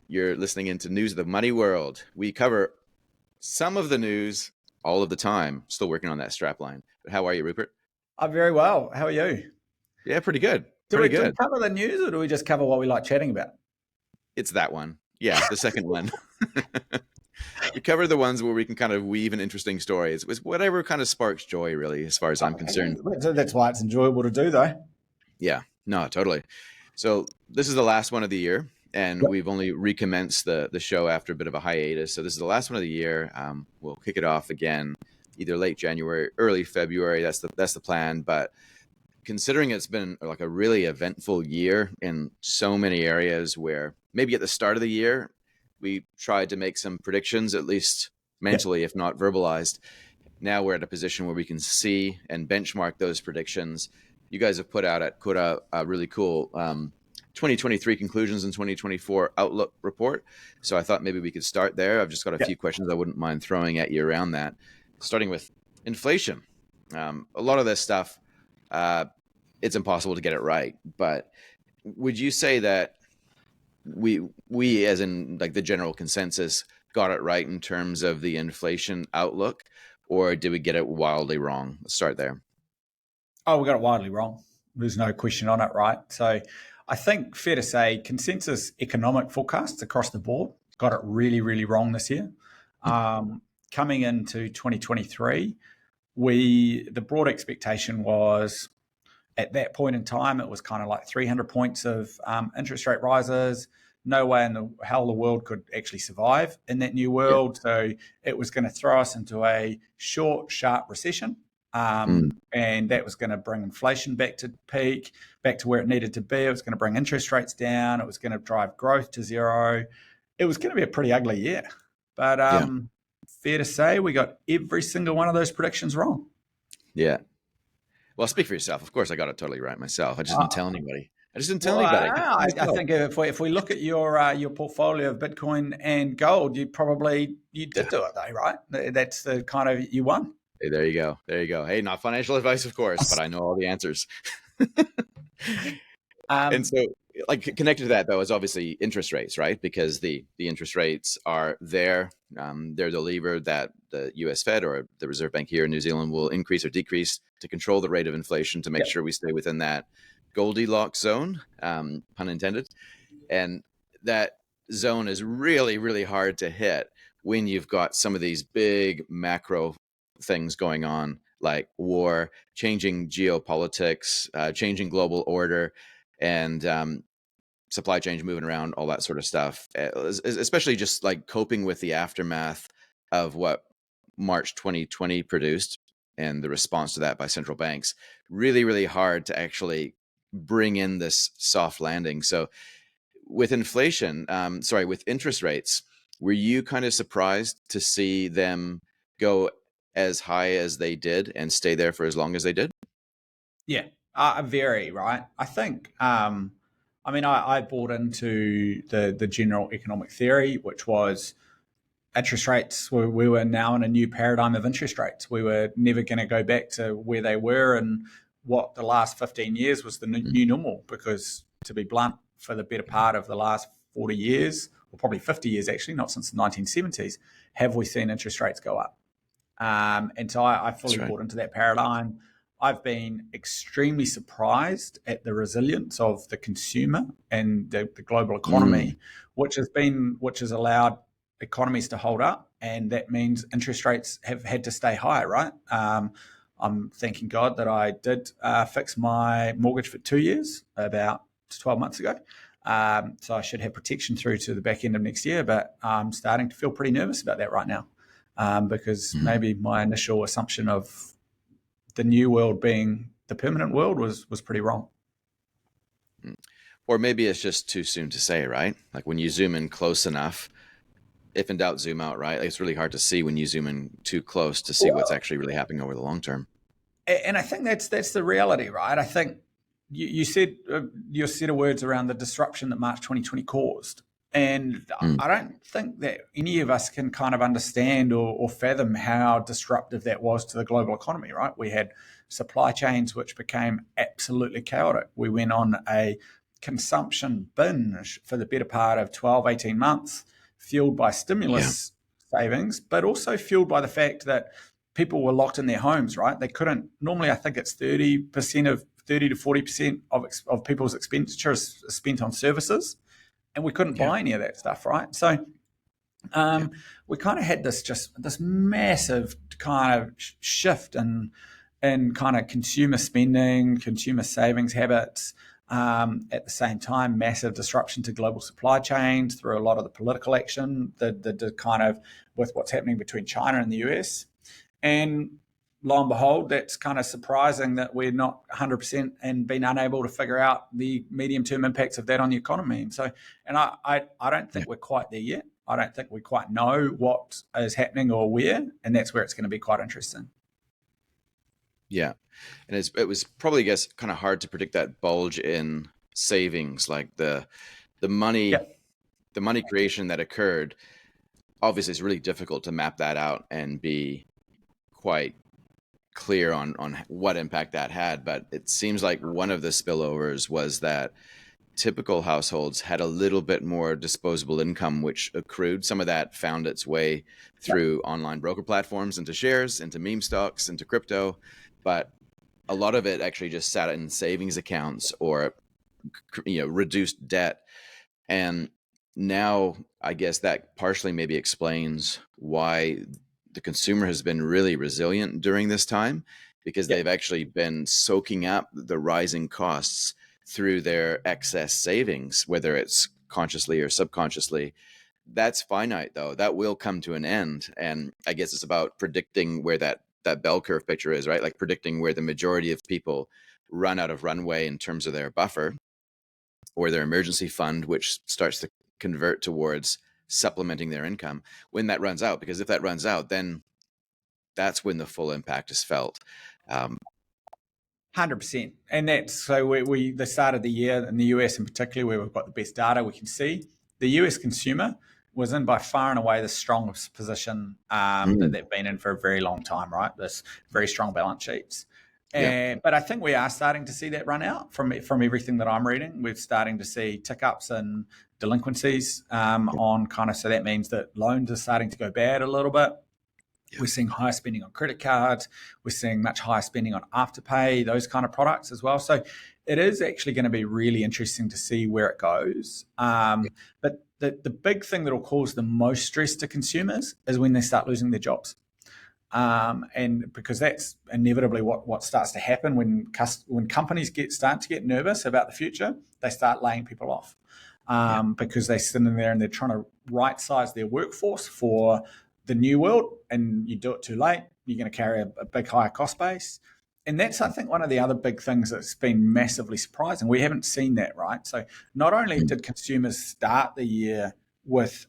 You're listening into News of the Money World. We cover some of the news all of the time. Still working on that strapline. But how are you, Rupert? I'm very well. How are you? Yeah, pretty good. Do Pretty we good. cover the news or do we just cover what we like chatting about? It's that one. Yeah, the second one. We cover the ones where we can kind of weave an interesting story. It's whatever kind of sparks joy, really, as far as I'm concerned. That's why it's enjoyable to do, though. Yeah, no, totally. So this is the last one of the year, and Yep. we've only recommenced the show after a bit of a hiatus. So this is the last one of the year. We'll kick it off again, either late January, early February. That's the plan. But considering it's been like a really eventful year in so many areas, where maybe at the start of the year we tried to make some predictions, at least mentally, if not verbalized. Now we're at a position where we can see and benchmark those predictions. You guys have put out at Kōura a really cool 2023 conclusions and 2024 outlook report. So I thought maybe we could start there. I've just got a few questions I wouldn't mind throwing at you around that, starting with inflation. A lot of this stuff, it's impossible to get it right. But would you say that we as in like the general consensus got it right in terms of the inflation outlook, or did we get it wildly wrong? Let's start there. Oh, we got it wildly wrong. There's no question on it, right? So I think fair to say consensus economic forecasts across the board got it really, really wrong this year. Coming into 2023, the broad expectation was at that point in time, it was kind of like 300 points of interest rate rises. No way in the hell the world could actually survive in that new world. Yeah. So it was going to throw us into a short, sharp recession. And that was going to bring inflation back to peak, back to where it needed to be. It was going to bring interest rates down. It was going to drive growth to zero. It was going to be a pretty ugly year. But fair to say we got every single one of those predictions wrong. Yeah. Well, speak for yourself. Of course, I got it totally right myself. I just didn't tell anybody. I think if we look at your portfolio of Bitcoin and gold, you did do it though, right? That's the kind of, you won. Hey, there you go. Hey, not financial advice, of course, but I know all the answers. And so, like, connected to that though is obviously interest rates, right? Because the interest rates are there. They're the lever that the US Fed or the Reserve Bank here in New Zealand will increase or decrease to control the rate of inflation, to make sure we stay within that Goldilocks zone, pun intended. And that zone is really, really hard to hit when you've got some of these big macro things going on, like war, changing geopolitics, changing global order, and supply chains moving around, all that sort of stuff, especially just like coping with the aftermath of what March 2020 produced and the response to that by central banks. Really, really hard to actually bring in this soft landing. So with inflation, with interest rates, were you kind of surprised to see them go as high as they did and stay there for as long as they did? Yeah, very, right. I think, I bought into the general economic theory, which was interest rates. We were now in a new paradigm of interest rates. We were never going to go back to where they were, and what the last 15 years was the new normal, because to be blunt, for the better part of the last 40 years, or probably 50 years actually, not since the 1970s, have we seen interest rates go up. And so I fully bought into that paradigm. I've been extremely surprised at the resilience of the consumer and the global economy, which has allowed economies to hold up, and that means interest rates have had to stay high, right? I'm thanking God that I did fix my mortgage for 2 years about 12 months ago. So I should have protection through to the back end of next year, but I'm starting to feel pretty nervous about that right now. Because maybe my initial assumption of the new world being the permanent world was pretty wrong. Or maybe it's just too soon to say, right? Like when you zoom in close enough, if in doubt, zoom out, right? Like it's really hard to see when you zoom in too close to see what's actually really happening over the long term. And I think that's the reality, right? I think you said your set of words around the disruption that March 2020 caused. And I don't think that any of us can kind of understand or fathom how disruptive that was to the global economy, right? We had supply chains which became absolutely chaotic. We went on a consumption binge for the better part of 12, 18 months, fueled by Yeah. stimulus savings, but also fueled by the fact that people were locked in their homes, right? They couldn't, normally I think it's 30 to 40% of people's expenditure is spent on services, and we couldn't Yeah. buy any of that stuff, right? So Yeah. we kind of had this massive kind of shift in kind of consumer spending, consumer savings habits. At the same time, massive disruption to global supply chains through a lot of the political action, the kind of with what's happening between China and the US. And lo and behold, that's kind of surprising that we're not 100% and been unable to figure out the medium term impacts of that on the economy. And so, and I don't think Yeah. we're quite there yet. I don't think we quite know what is happening or where, and that's where it's going to be quite interesting. Yeah. And it was probably, I guess, kind of hard to predict that bulge in savings, like the money, Yeah, the money creation that occurred. Obviously, it's really difficult to map that out and be quite clear on what impact that had. But it seems like one of the spillovers was that typical households had a little bit more disposable income, which accrued. Some of that found its way yeah, through online broker platforms into shares, into meme stocks, into crypto. But a lot of it actually just sat in savings accounts or reduced debt. And now I guess that partially maybe explains why the consumer has been really resilient during this time, because yeah. they've actually been soaking up the rising costs through their excess savings, whether it's consciously or subconsciously. That's finite, though. That will come to an end. And I guess it's about predicting where that bell curve picture is, right? Like predicting where the majority of people run out of runway in terms of their buffer or their emergency fund, which starts to convert towards supplementing their income when that runs out. Because if that runs out, then that's when the full impact is felt. Um, 100%. And that's so we the start of the year in the US in particular, where we've got the best data, we can see the US consumer was in by far and away the strongest position that mm, they've been in for a very long time, right? This very strong balance sheets. yeah, But I think we are starting to see that run out from everything that I'm reading. We're starting to see tick ups in delinquencies yeah, on kind of, so that means that loans are starting to go bad a little bit. yeah, We're seeing higher spending on credit cards. We're seeing much higher spending on afterpay, those kind of products as well. So it is actually going to be really interesting to see where it goes. But the big thing that will cause the most stress to consumers is when they start losing their jobs. And because that's inevitably what starts to happen when companies start to get nervous about the future, they start laying people off yeah, because they're sitting there and they're trying to right size their workforce for the new world, and you do it too late, you're going to carry a big higher cost base. And that's, I think, one of the other big things that's been massively surprising. We haven't seen that, right? So not only mm, did consumers start the year with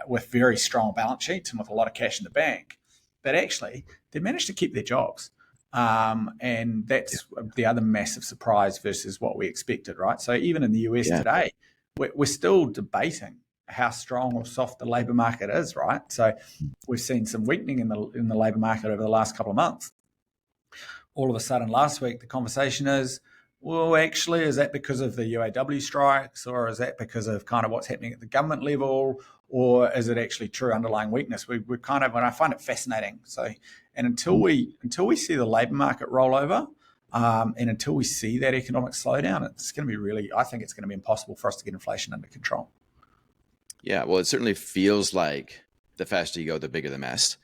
with very strong balance sheets and with a lot of cash in the bank, but actually they managed to keep their jobs. And yeah, that's the other massive surprise versus what we expected, right? So even in the US yeah, today, we're still debating how strong or soft the labour market is, right? So we've seen some weakening in the labour market over the last couple of months. All of a sudden, last week the conversation is, well, actually, is that because of the UAW strikes, or is that because of kind of what's happening at the government level, or is it actually true underlying weakness? We're kind of, and I find it fascinating. So, and mm, until we see the labour market roll over, and until we see that economic slowdown, it's going to be really, I think it's going to be impossible for us to get inflation under control. yeah. Well, it certainly feels like the faster you go, the bigger the mess.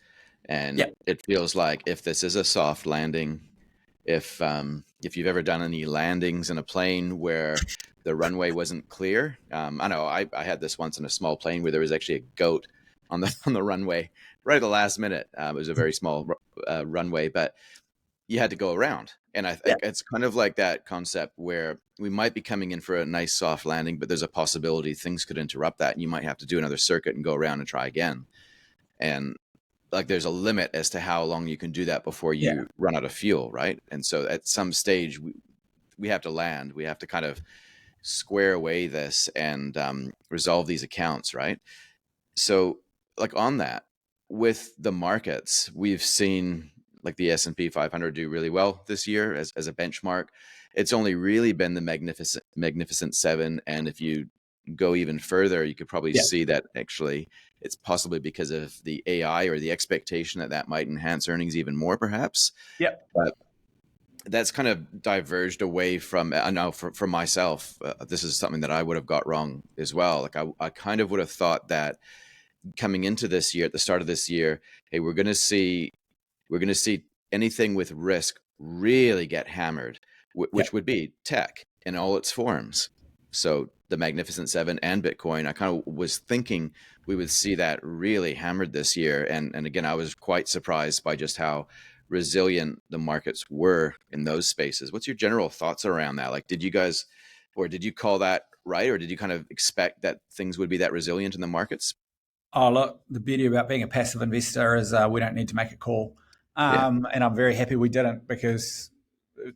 And Yeah, it feels like if this is a soft landing, if you've ever done any landings in a plane where the runway wasn't clear, I know I had this once in a small plane where there was actually a goat on the on the runway right at the last minute. It was a very small runway, but you had to go around. And I yeah, think it's kind of like that concept where we might be coming in for a nice soft landing, but there's a possibility things could interrupt that, and you might have to do another circuit and go around and try again. And like there's a limit as to how long you can do that before yeah. you run out of fuel, right? And so at some stage we have to land. We have to kind of square away this and resolve these accounts, right? So like on that, with the markets, we've seen like the S&P 500 do really well this year as a benchmark. It's only really been the Magnificent Seven. And if you go even further, you could probably Yeah. see that actually it's possibly because of the AI or the expectation that that might enhance earnings even more, perhaps. Yep. But that's kind of diverged away from, I know for myself, this is something that I would have got wrong as well. Like I kind of would have thought that coming into this year, at the start of this year, hey, we're going to see anything with risk really get hammered, which Yep. would be tech in all its forms. So the Magnificent Seven and Bitcoin, I kind of was thinking we would see that really hammered this year. And again, I was quite surprised by just how resilient the markets were in those spaces. What's your general thoughts around that? Like, did you call that right? Or did you kind of expect that things would be that resilient in the markets? Oh, look, the beauty about being a passive investor is we don't need to make a call. Yeah. And I'm very happy we didn't, because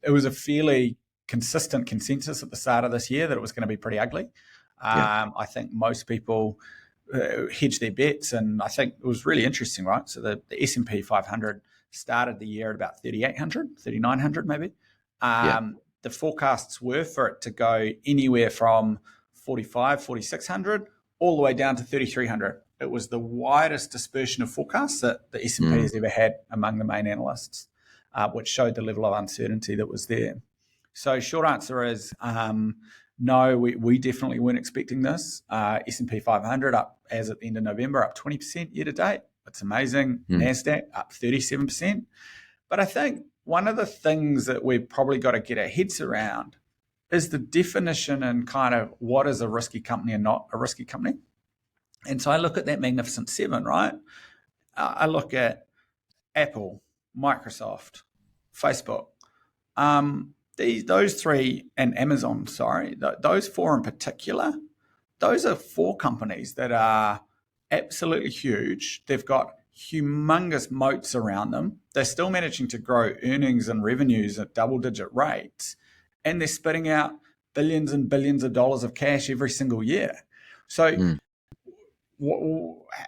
it was a fairly consistent consensus at the start of this year that it was going to be pretty ugly. Yeah. I think most people hedged their bets, and I think it was really interesting, right? So the S&P 500 started the year at about 3,800, 3,900 maybe. Yeah. The forecasts were for it to go anywhere from 45, 4,600 all the way down to 3,300. It was the widest dispersion of forecasts that the S&P has ever had among the main analysts, which showed the level of uncertainty that was there. So short answer is no, we definitely weren't expecting this. S&P 500 up as at the end of November, up 20% year to date. It's amazing. NASDAQ up 37%. But I think one of the things that we've probably got to get our heads around is the definition and kind of what is a risky company and not a risky company. And so I look at that Magnificent Seven, right? I look at Apple, Microsoft, Facebook, those three, and Amazon, sorry, those four in particular, those are four companies that are absolutely huge. They've got humongous moats around them. They're still managing to grow earnings and revenues at double-digit rates, and they're spitting out billions and billions of dollars of cash every single year. So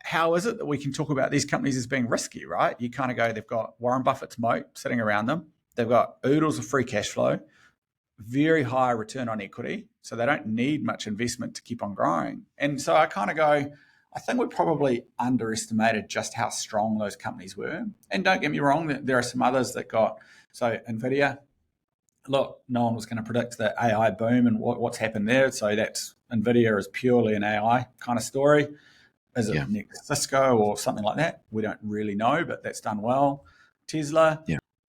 how is it that we can talk about these companies as being risky, right? You kind of go, they've got Warren Buffett's moat sitting around them. They've got oodles of free cash flow, very high return on equity, so they don't need much investment to keep on growing. And so I kind of go, I think we probably underestimated just how strong those companies were. And don't get me wrong, there are some others that got, so NVIDIA, look, no one was going to predict the AI boom and what's happened there. So that's NVIDIA is purely an AI kind of story. Is it next Cisco or something like that? We don't really know, but that's done well. Tesla,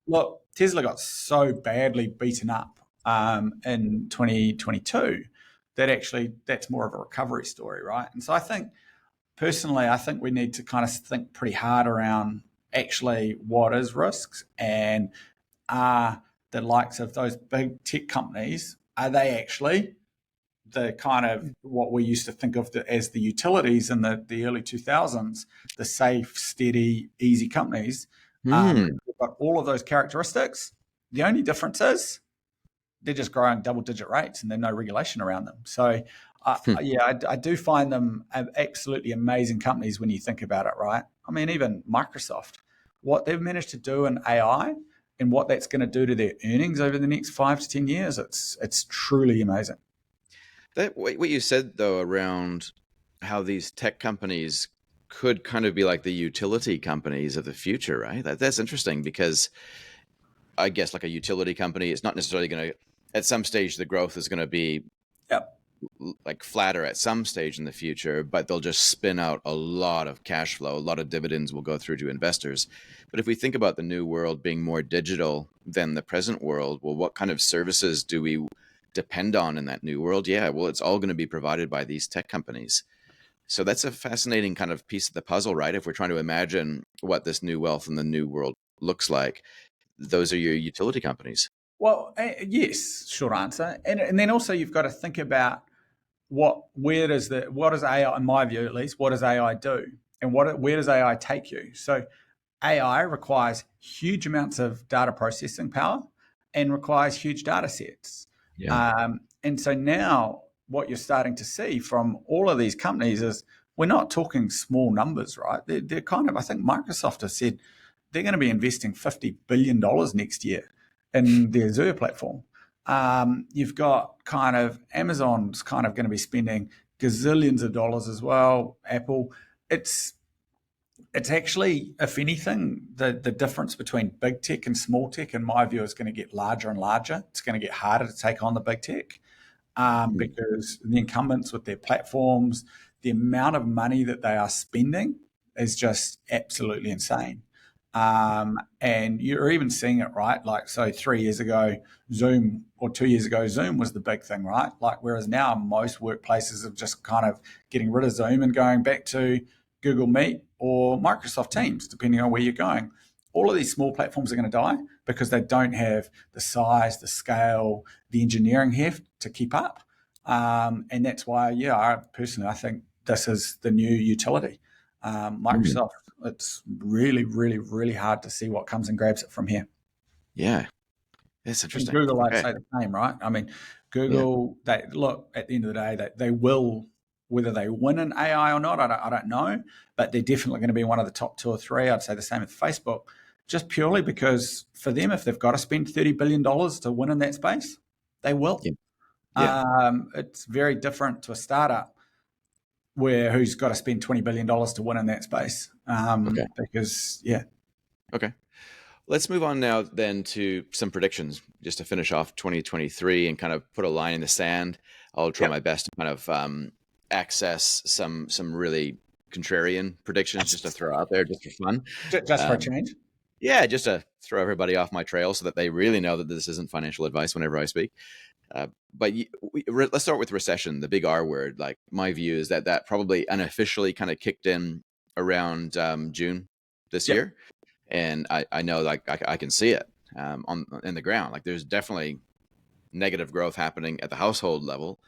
look, Tesla got so badly beaten up in 2022 that actually that's more of a recovery story, right? And so I think, personally, I think we need to kind of think pretty hard around actually what is risks, and are the likes of those big tech companies, are they actually the kind of what we used to think of as the utilities in the early 2000s, the safe, steady, easy companies? They've got all of those characteristics. The only difference is they're just growing double-digit rates and there's no regulation around them. So, I do find them absolutely amazing companies when you think about it, right? I mean, even Microsoft, what they've managed to do in AI and what that's going to do to their earnings over the next 5 to 10 years, it's truly amazing. That what you said though around how these tech companies could kind of be like the utility companies of the future, right? That's interesting, because I guess like a utility company, it's not necessarily going to, at some stage, the growth is going to be like flatter at some stage in the future, but they'll just spin out a lot of cash flow. A lot of dividends will go through to investors. But if we think about the new world being more digital than the present world, well, what kind of services do we depend on in that new world? Yeah, well, it's all going to be provided by these tech companies. So that's a fascinating kind of piece of the puzzle, right? If we're trying to imagine what this new wealth in the new world looks like, those are your utility companies. Well, yes, short answer. And then also you've got to think about what does AI, in my view at least, what does AI do? And where does AI take you? So AI requires huge amounts of data processing power and requires huge data sets. And so now what you're starting to see from all of these companies is we're not talking small numbers, right? They're kind of, I think Microsoft has said they're going to be investing $50 billion next year in the Azure platform. You've got kind of Amazon's kind of going to be spending gazillions of dollars as well. Apple, it's actually, if anything, the difference between big tech and small tech, in my view, is going to get larger and larger. It's going to get harder to take on the big tech because the incumbents with their platforms, the amount of money that they are spending is just absolutely insane. And you're even seeing it, right? Like, so 3 years ago, Zoom, or 2 years ago, Zoom was the big thing, right? Like, whereas now most workplaces are just kind of getting rid of Zoom and going back to Google Meet or Microsoft Teams, depending on where you're going. All of these small platforms are going to die because they don't have the size, the scale, the engineering heft to keep up. And that's why, I think this is the new utility. Microsoft, it's really, really, really hard to see what comes and grabs it from here. Yeah, it's interesting. And Google, I'd say the same, right? I mean, Google, they look, at the end of the day, they will, whether they win in AI or not, I don't know, but they're definitely going to be one of the top 2 or 3. I'd say the same with Facebook, just purely because for them, if they've got to spend $30 billion to win in that space, they will. It's very different to a startup who's got to spend $20 billion to win in that space. Because, Okay. Let's move on now then to some predictions, just to finish off 2023 and kind of put a line in the sand. I'll try my best to kind of access some really contrarian predictions just to throw out there just for fun. Just for a change? Yeah, just to throw everybody off my trail so that they really know that this isn't financial advice whenever I speak. But let's start with recession, the big R word. Like, my view is that probably unofficially kind of kicked in around June this year. And I know, like, I can see it in the ground. Like, there's definitely negative growth happening at the household level.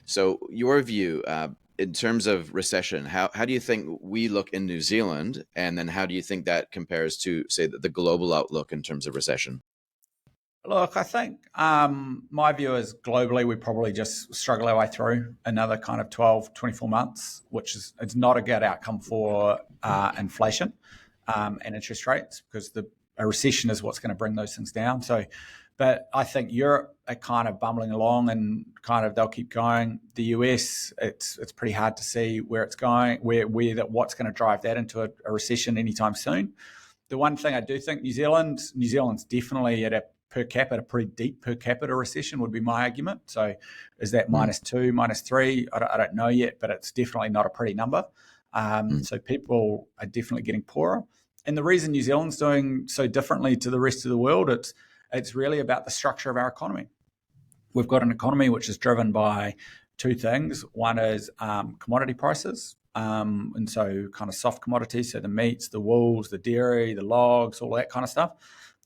So your view in terms of recession, how do you think we look in New Zealand? And then how do you think that compares to, say, the global outlook in terms of recession? Look, I think my view is globally we probably just struggle our way through another kind of 12, 24 months, which is it's not a good outcome for inflation and interest rates, because a recession is what's going to bring those things down. So, but I think Europe are kind of bumbling along and kind of they'll keep going. The US, it's pretty hard to see where it's going, what's going to drive that into a recession anytime soon. The one thing I do think New Zealand's definitely at a pretty deep per capita recession would be my argument. So is that -2, -3? I don't know yet, but it's definitely not a pretty number. So people are definitely getting poorer. And the reason New Zealand's doing so differently to the rest of the world, it's really about the structure of our economy. We've got an economy which is driven by 2 things. One is commodity prices. And so kind of soft commodities, so the meats, the wools, the dairy, the logs, all that kind of stuff.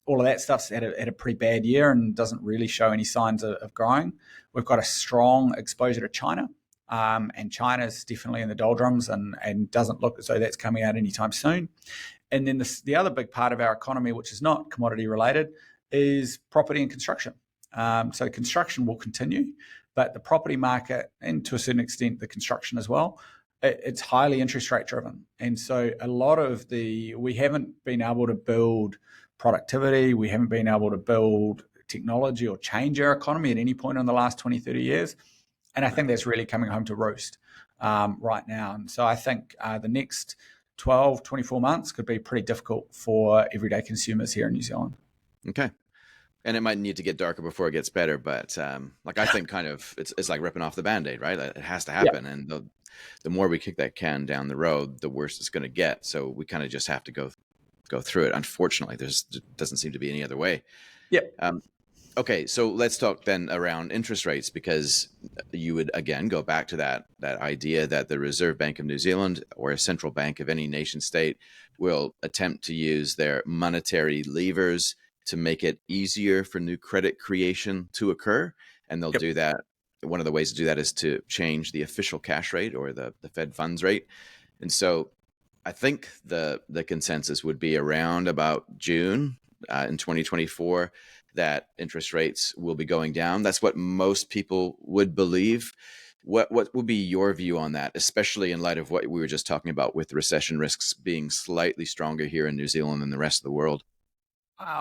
All of that stuff's had a pretty bad year and doesn't really show any signs of growing. We've got a strong exposure to China, and China's definitely in the doldrums and doesn't look as though that's coming out anytime soon. And then the other big part of our economy, which is not commodity related, is property and construction. So construction will continue, but the property market, and to a certain extent the construction as well, it's highly interest rate driven. And so a lot of we haven't been able to build productivity, we haven't been able to build technology or change our economy at any point in the last 20, 30 years. And I think that's really coming home to roost right now. And so I think the next 12, 24 months could be pretty difficult for everyday consumers here in New Zealand. Okay. And it might need to get darker before it gets better. But I think kind of it's like ripping off the Band-Aid, right? It has to happen. And the more we kick that can down the road, the worse it's going to get. So we kind of just have to go through it. Unfortunately, there doesn't seem to be any other way. Okay, so let's talk then around interest rates, because you would again go back to that idea that the Reserve Bank of New Zealand or a central bank of any nation state will attempt to use their monetary levers to make it easier for new credit creation to occur. And they'll do that. One of the ways to do that is to change the official cash rate or the Fed funds rate. And so I think the consensus would be around about June in 2024 that interest rates will be going down. That's what most people would believe. What would be your view on that, especially in light of what we were just talking about with recession risks being slightly stronger here in New Zealand than the rest of the world?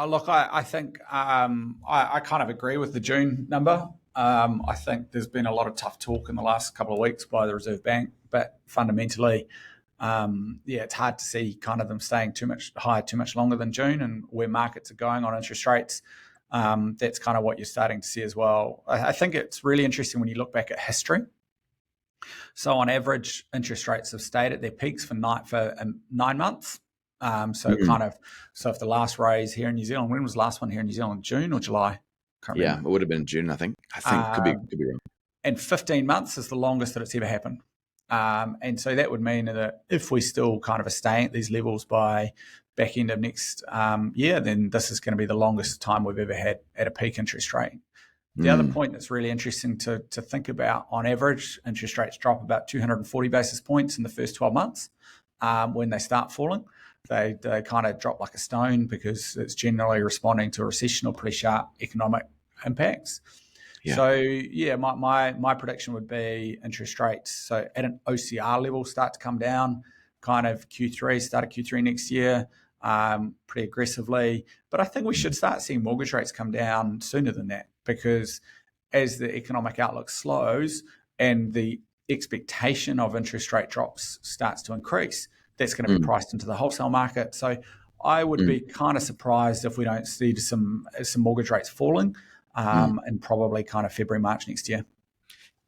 Look, I think I kind of agree with the June number. I think there's been a lot of tough talk in the last couple of weeks by the Reserve Bank, but fundamentally, yeah, it's hard to see kind of them staying too much higher too much longer than June, and where markets are going on interest rates. That's kind of what you're starting to see as well. I think it's really interesting when you look back at history. So on average, interest rates have stayed at their peaks for 9 months. Mm. So if the last raise here in New Zealand, when was the last one here in New Zealand? June or July? Can't Yeah, it remember. would have been June, I think. I think Um, could be wrong. and 15 months is the longest that it's ever happened. And so that would mean that if we still kind of are staying at these levels by back end of next year, then this is going to be the longest time we've ever had at a peak interest rate. The other Mm. point that's really interesting to think about, on average, interest rates drop about 240 basis points in the first 12 months. When they start falling, they kind of drop like a stone because it's generally responding to a recession or pretty sharp economic impacts. Yeah. So yeah, my prediction would be interest rates, so at an OCR level, start to come down kind of start of Q3 next year, pretty aggressively. But I think we should start seeing mortgage rates come down sooner than that, because as the economic outlook slows and the expectation of interest rate drops starts to increase, that's going to be Mm. priced into the wholesale market. So I would Mm. be kind of surprised if we don't see some mortgage rates falling, Mm. and probably kind of February, March next year.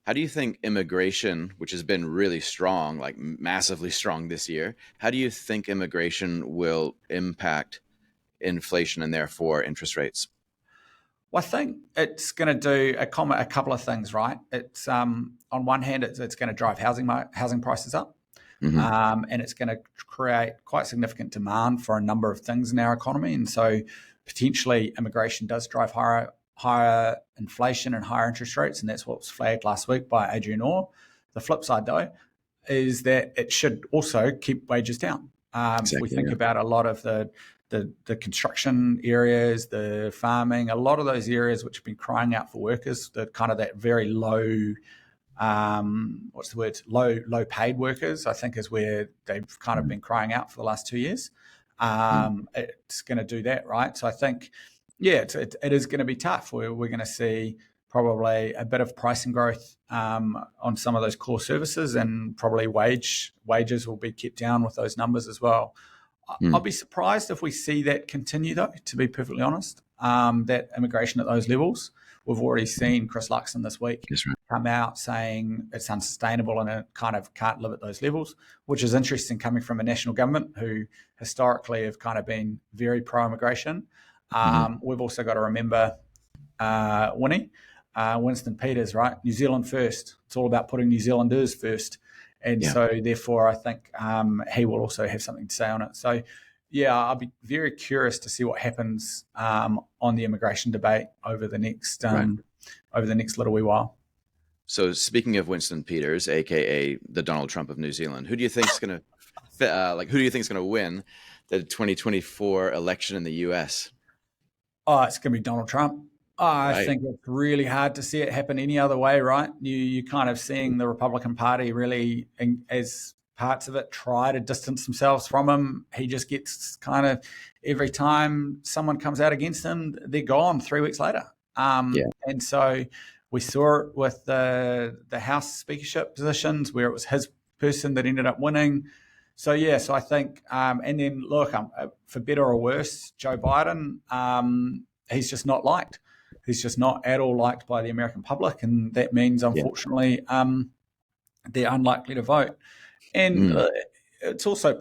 How do you think immigration, which has been really strong, like massively strong this year, how do you think immigration will impact inflation and therefore interest rates? Well, I think it's going to do a couple of things, right? It's on one hand, it's going to drive housing prices up, Hmm. and it's going to create quite significant demand for a number of things in our economy, and so potentially immigration does drive higher inflation and higher interest rates, and that's what was flagged last week by Adrian Orr. The flip side, though, is that it should also keep wages down. If we Exactly. think Yeah. about a lot of the construction areas, the farming, a lot of those areas which have been crying out for workers, the kind of that very low, what's the word, low paid workers, I think is where they've kind of Mm. been crying out for the last 2 years. Mm. It's going to do that, right? So I think, yeah, it is going to be tough. We're going to see probably a bit of pricing growth on some of those core services, and probably wages will be kept down with those numbers as well. I'll Mm. be surprised if we see that continue, though, to be perfectly honest. That immigration at those levels. We've already seen Chris Luxon this week That's right. come out saying it's unsustainable and it kind of can't live at those levels, which is interesting coming from a national government who historically have kind of been very pro-immigration. Hmm. We've also got to remember Winston Peters, right? New Zealand first. It's all about putting New Zealanders first. And Yeah. so, therefore, I think he will also have something to say on it. So, yeah, I'll be very curious to see what happens on the immigration debate over the next Right. little wee while. So speaking of Winston Peters, aka the Donald Trump of New Zealand, who do you think's going to who do you think's going to win the 2024 election in the U.S.? Oh, it's going to be Donald Trump. I Right. think it's really hard to see it happen any other way, right? You kind of seeing the Republican Party really, as parts of it, try to distance themselves from him. He just gets kind of, every time someone comes out against him, they're gone 3 weeks later. Yeah. And so we saw it with the House speakership positions where it was his person that ended up winning. So yeah, so I think, and then look, for better or worse, Joe Biden, he's just not liked. He's just not at all liked by the American public, and that means, Yeah. unfortunately, they're unlikely to vote. And Mm. it's also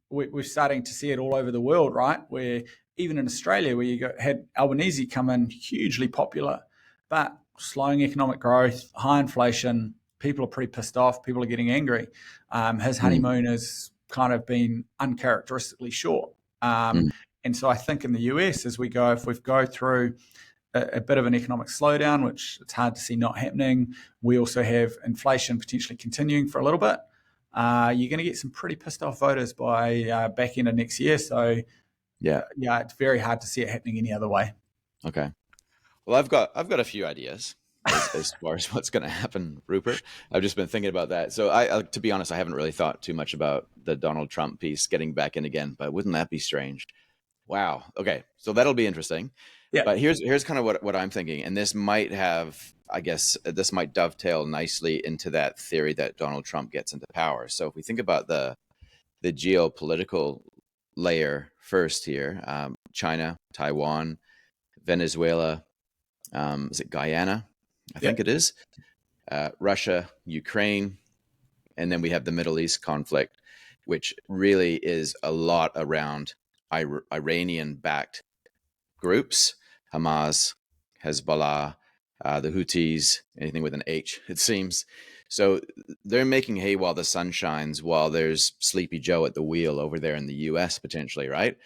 we're starting to see it all over the world, right? Where even in Australia, where had Albanese come in hugely popular, but slowing economic growth, high inflation, people are pretty pissed off. People are getting angry. His Mm. honeymoon has kind of been uncharacteristically short. Mm. And so I think in the US, if we go through a bit of an economic slowdown, which it's hard to see not happening, we also have inflation potentially continuing for a little bit. You're going to get some pretty pissed off voters by back end of next year. So Yeah. yeah, it's very hard to see it happening any other way. Okay. Well, I've got a few ideas. as far as what's going to happen, Rupert. I've just been thinking about that. So to be honest, I haven't really thought too much about the Donald Trump piece getting back in again, but wouldn't that be strange? Wow. Okay. So that'll be interesting. Yeah. But here's kind of what I'm thinking, and this might have, I guess, this might dovetail nicely into that theory that Donald Trump gets into power. So if we think about the geopolitical layer first here, China, Taiwan, Venezuela, is it Guyana? I Yeah. think it is. Russia, Ukraine, and then we have the Middle East conflict, which really is a lot around Iranian-backed groups, Hamas, Hezbollah, the Houthis, anything with an H, it seems. So they're making hay while the sun shines, while there's Sleepy Joe at the wheel over there in the US potentially, right?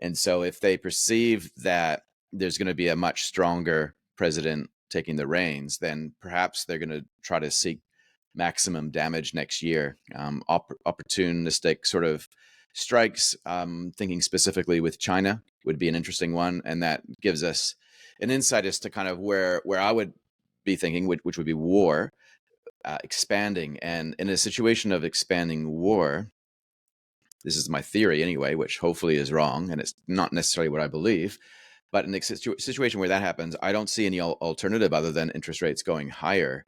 And so if they perceive that there's going to be a much stronger president taking the reins, then perhaps they're going to try to seek maximum damage next year. Opportunistic sort of strikes, thinking specifically with China, would be an interesting one. And that gives us an insight as to kind of where I would be thinking, which would be war, expanding. And in a situation of expanding war, this is my theory anyway, which hopefully is wrong, and it's not necessarily what I believe. But in a situation where that happens, I don't see any alternative other than interest rates going higher,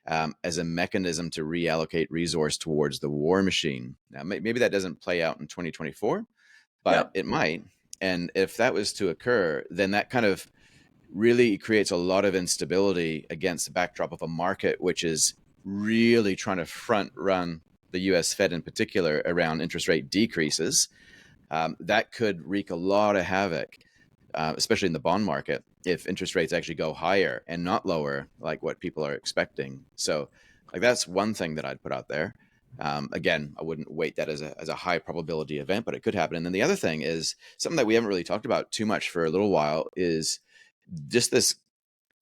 as a mechanism to reallocate resource towards the war machine. Now, maybe that doesn't play out in 2024, Yeah. but it might. And if that was to occur, then that kind of really creates a lot of instability against the backdrop of a market which is really trying to front run the US Fed in particular around interest rate decreases. That could wreak a lot of havoc, especially in the bond market, if interest rates actually go higher and not lower, like what people are expecting. So, like, that's one thing that I'd put out there. Again, I wouldn't weight that as a high probability event, but it could happen. And then the other thing is something that we haven't really talked about too much for a little while is just this,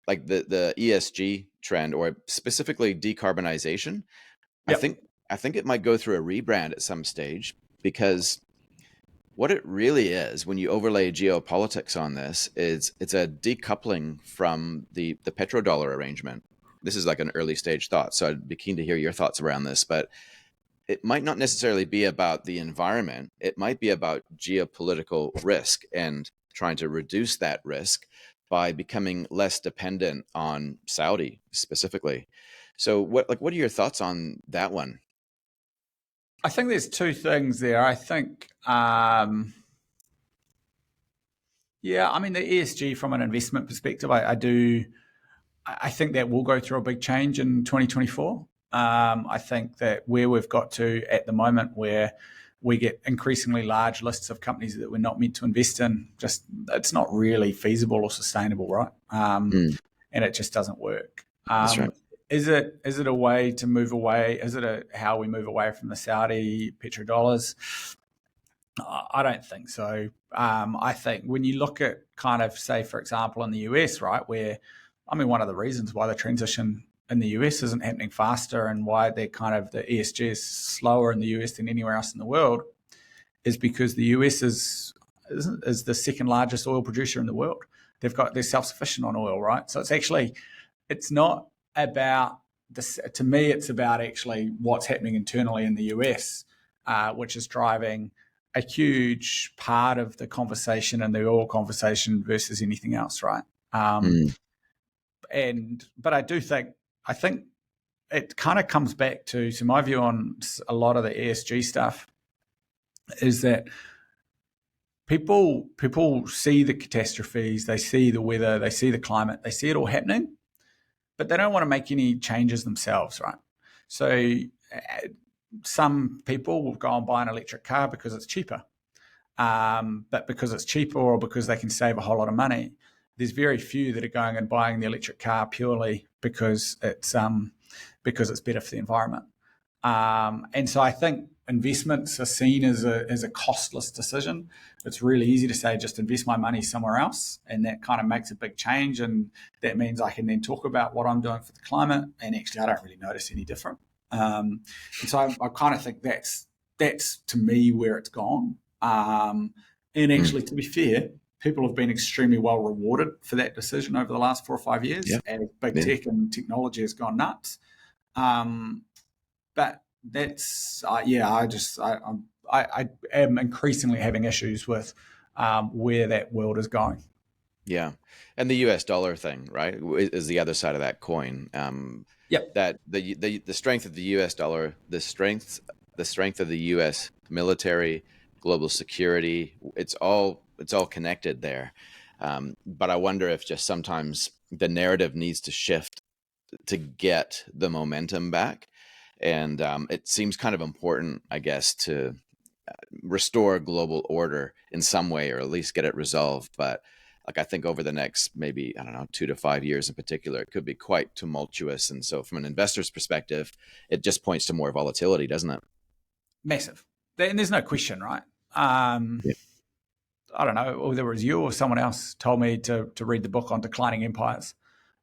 like the ESG trend, or specifically decarbonization. I Yeah. think I think it might go through a rebrand at some stage, because what it really is, when you overlay geopolitics on this, is it's a decoupling from the petrodollar arrangement. This is like an early stage thought, so I'd be keen to hear your thoughts around this. But it might not necessarily be about the environment. It might be about geopolitical risk and trying to reduce that risk by becoming less dependent on Saudi specifically. So what are your thoughts on that one? I think there's two things there. I think, yeah, I mean, the ESG from an investment perspective, I think that will go through a big change in 2024. I think that where we've got to at the moment, where we get increasingly large lists of companies that we're not meant to invest in, just it's not really feasible or sustainable, right? And it just doesn't work. That's right. Is it a way to move away? Is it how we move away from the Saudi petrodollars? I don't think so. I think when you look at kind of, say, for example, in the US, right, where, I mean, one of the reasons why the transition in the US isn't happening faster and why the ESG is slower in the US than anywhere else in the world is because the US is the second largest oil producer in the world. They're self-sufficient on oil, right? So it's not about this. To me, it's about actually what's happening internally in the US, which is driving a huge part of the conversation and the oil conversation versus anything else, right? But I think it kind of comes back to, so my view on a lot of the ESG stuff is that people see the catastrophes, they see the weather, they see the climate, they see it all happening, but they don't want to make any changes themselves, right? So some people will go and buy an electric car because it's cheaper. But because it's cheaper or because they can save a whole lot of money, there's very few that are going and buying the electric car purely because it's better for the environment. And so I think investments are seen as a costless decision. It's really easy to say, just invest my money somewhere else, and that kind of makes a big change. And that means I can then talk about what I'm doing for the climate, and actually I don't really notice any different. And so I kind of think that's to me where it's gone. And actually, to be fair, people have been extremely well rewarded for that decision over the last 4 or 5 years, Yeah. and big Yeah. tech and technology has gone nuts. But that's I am increasingly having issues with where that world is going. Yeah. And the US dollar thing, right, is the other side of that coin. Yep. That the strength of the US dollar, the strength of the US military, global security, it's all connected there. But I wonder if just sometimes the narrative needs to shift to get the momentum back. And it seems kind of important, I guess, to restore global order in some way, or at least get it resolved. But like, I think over the next, maybe, I don't know, 2 to 5 years in particular, it could be quite tumultuous. And so from an investor's perspective, it just points to more volatility, doesn't it? Massive. And there's no question, right? I Yeah. don't know whether it was you or someone else told me to read the book on declining empires.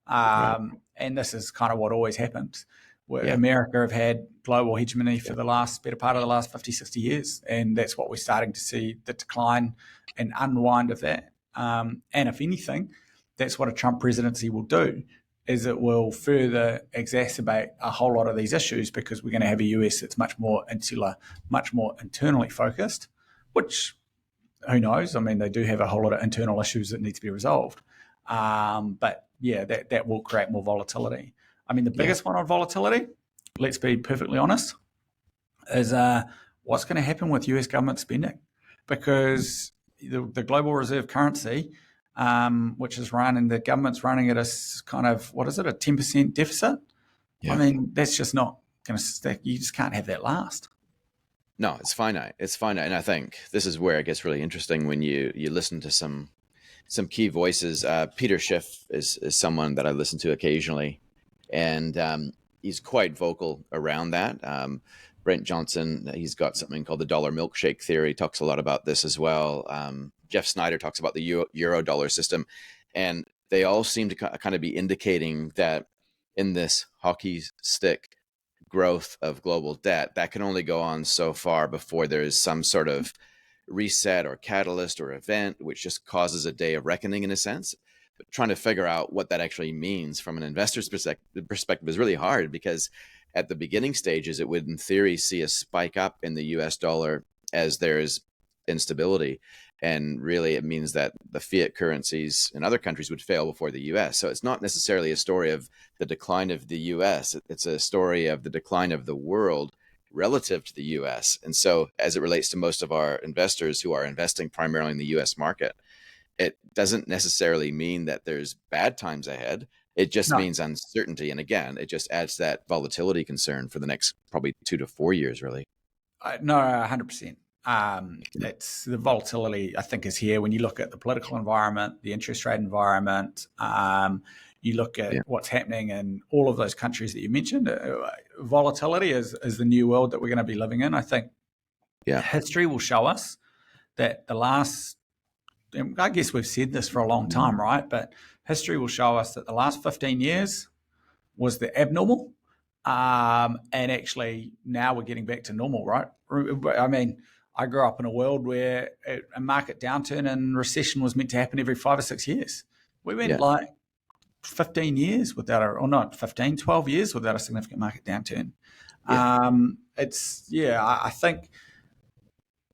Right. And this is kind of what always happens. Where Yeah. America have had global hegemony for the better part of the last 50, 60 years. And that's what we're starting to see, the decline and unwind of that. And if anything, that's what a Trump presidency will do, is it will further exacerbate a whole lot of these issues, because we're going to have a US that's much more insular, much more internally focused, which, who knows? I mean, they do have a whole lot of internal issues that need to be resolved. But yeah, that will create more volatility. I mean, the Yeah. biggest one on volatility, let's be perfectly honest, is what's going to happen with US government spending, because the global reserve currency, which is running, the government's running at a kind of, what is it, a 10% deficit? I Yeah. mean, that's just not going to stick. You just can't have that last. No, it's finite. It's finite. And I think this is where it gets really interesting when you listen to some key voices. Peter Schiff is someone that I listen to occasionally, and he's quite vocal around that. Brent Johnson, he's got something called the dollar milkshake theory, talks a lot about this as well. Jeff Snyder talks about the euro dollar system, and they all seem to kind of be indicating that in this hockey stick growth of global debt, that can only go on so far before there's some sort of reset or catalyst or event which just causes a day of reckoning, in a sense. But trying to figure out what that actually means from an investor's perspective is really hard, because at the beginning stages, it would in theory see a spike up in the US dollar as there's instability. And really, it means that the fiat currencies in other countries would fail before the US. So it's not necessarily a story of the decline of the US. It's a story of the decline of the world relative to the US. And so, as it relates to most of our investors who are investing primarily in the US market, it doesn't necessarily mean that there's bad times ahead. It just No, means uncertainty. And again, it just adds that volatility concern for the next probably 2 to 4 years, really. no, 100%. It's the volatility, I think, is here when you look at the political environment, the interest rate environment. You look at Yeah. what's happening in all of those countries that you mentioned. Volatility is the new world that we're going to be living in. I think Yeah. history will show us that the last, I guess we've said this for a long time, right? But history will show us that the last 15 years was the abnormal. And actually, now we're getting back to normal, right? I mean, I grew up in a world where a market downturn and recession was meant to happen every 5 or 6 years. We went Yeah. like 15 years without or not 15, 12 years without a significant market downturn. Yeah. I think,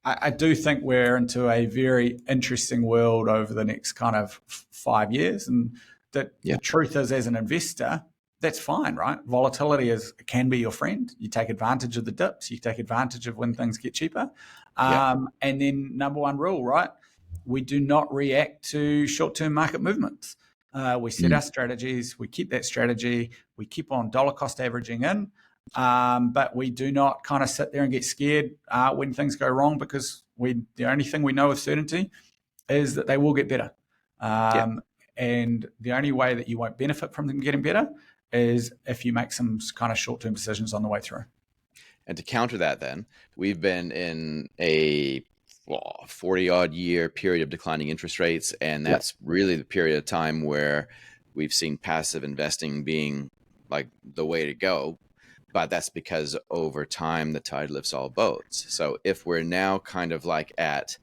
I do think we're into a very interesting world over the next kind of 5 years. And that Yeah. the truth is, as an investor, that's fine, right? Volatility can be your friend. You take advantage of the dips. You take advantage of when things get cheaper. Yeah. And then number one rule, right? We do not react to short-term market movements. We set our strategies. We keep that strategy. We keep on dollar cost averaging in. But we do not kind of sit there and get scared when things go wrong, because the only thing we know with certainty is that they will get better. And the only way that you won't benefit from them getting better is if you make some kind of short-term decisions on the way through. And to counter that, then, we've been in a 40-odd year period of declining interest rates, and that's really the period of time where we've seen passive investing being like the way to go. But that's because over time, the tide lifts all boats. So if we're now kind of like at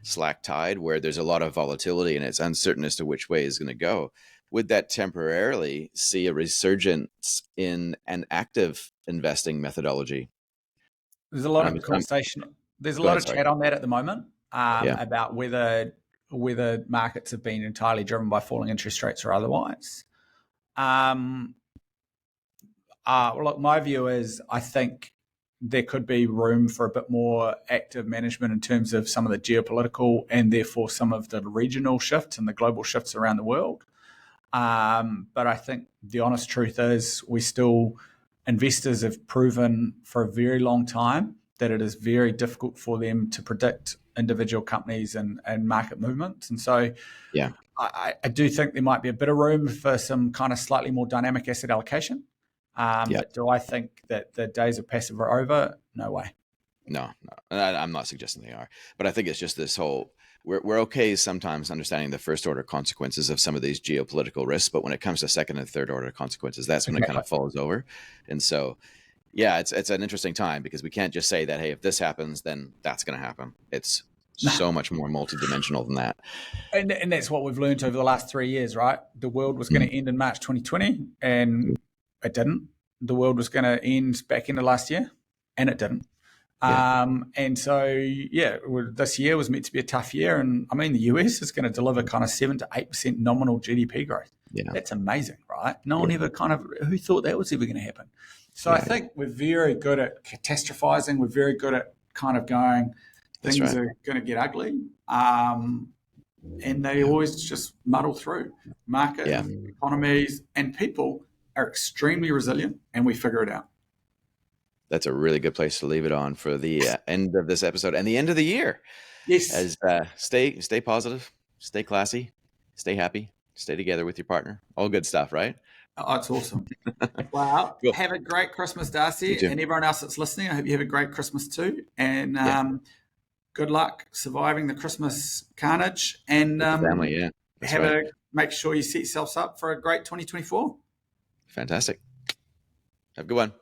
slack tide where there's a lot of volatility and it's uncertain as to which way is going to go, would that temporarily see a resurgence in an active investing methodology? There's a lot of conversation. There's a Go lot ahead, of sorry. chat on that at the moment, Yeah. about whether markets have been entirely driven by falling interest rates or otherwise. Look, my view is I think there could be room for a bit more active management in terms of some of the geopolitical and therefore some of the regional shifts and the global shifts around the world. But I think the honest truth is investors have proven for a very long time that it is very difficult for them to predict individual companies and market movements. And so Yeah. I do think there might be a bit of room for some kind of slightly more dynamic asset allocation. But do I think that the days of passive are over? No way. No. I'm not suggesting they are, but I think it's just this whole, we're okay sometimes understanding the first order consequences of some of these geopolitical risks, but when it comes to second and third order consequences, that's when it kind of falls over. And so, yeah, it's an interesting time because we can't just say that, hey, if this happens, then that's going to happen. It's so much more multidimensional than that. And that's what we've learned over the last 3 years, right? The world was going to end in March 2020, and it didn't. The world was going to end back into last year, and it didn't. And so, this year was meant to be a tough year. And I mean, the US is going to deliver kind of 7 to 8% nominal GDP growth. Yeah. That's amazing, right? No one ever who thought that was ever going to happen? So I think we're very good at catastrophizing. We're very good at kind of going, things are going to get ugly. And they always just muddle through. Market, economies, and people are extremely resilient, and we figure it out. That's a really good place to leave it on for the end of this episode and the end of the year. Yes. As stay positive, stay classy, stay happy, stay together with your partner. All good stuff, right? Oh, it's awesome. Wow. Cool. Have a great Christmas, Darcy, and everyone else that's listening. I hope you have a great Christmas too. And good luck surviving the Christmas carnage. And family, make sure you set yourselves up for a great 2024. Fantastic. Have a good one.